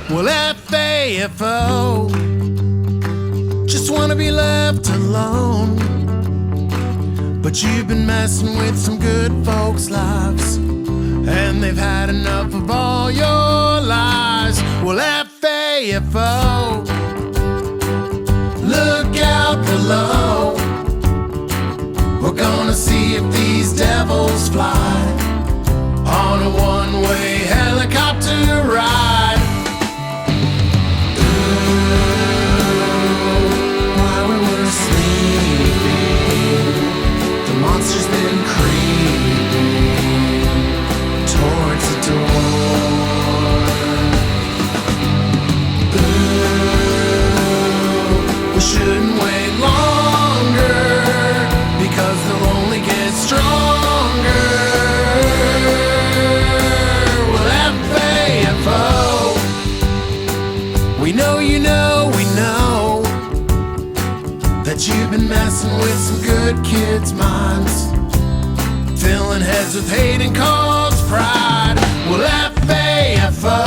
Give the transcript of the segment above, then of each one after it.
Well, Fafo, just wanna be left alone. But you've been messing with some good folks' lives, and they've had enough of all your lies. Well, Fafo, look out below. We're gonna see if these devils fly on a one-way helicopter ride. Ooh, while we were sleeping, the monster's been creeping towards the door. Ooh, we shouldn't wait longer, because they'll only get stronger. Well, Fafo, we know you know, we know that you've been messing with some good kids' minds, filling heads with hate and cause pride. Well, Fafo,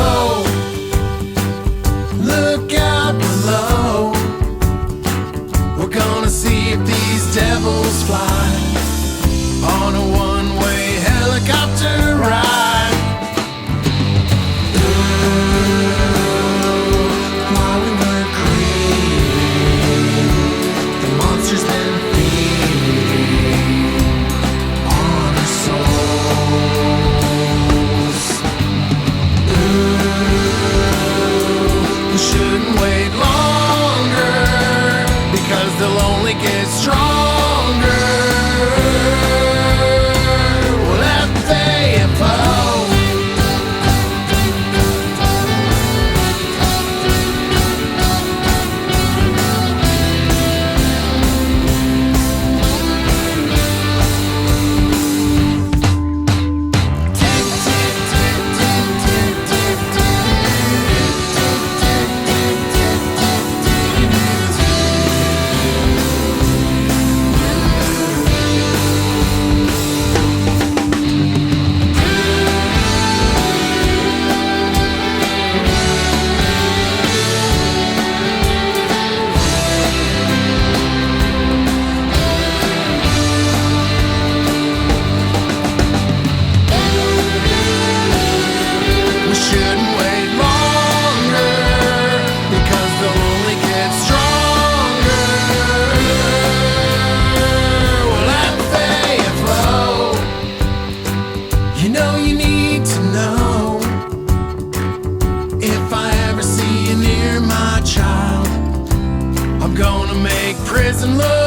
look out below. We're gonna see if these devils fly on a one-way helicopter ride. Ooh, while we were creeping, the monster's been feeding on our souls. Ooh, we shouldn't wait longer, because they'll only get stronger. Well, Fafo, we shouldn't wait longer, because they'll only get stronger. Well, Fafo, you know you need to know, if I ever see you near my child, I'm gonna make prison look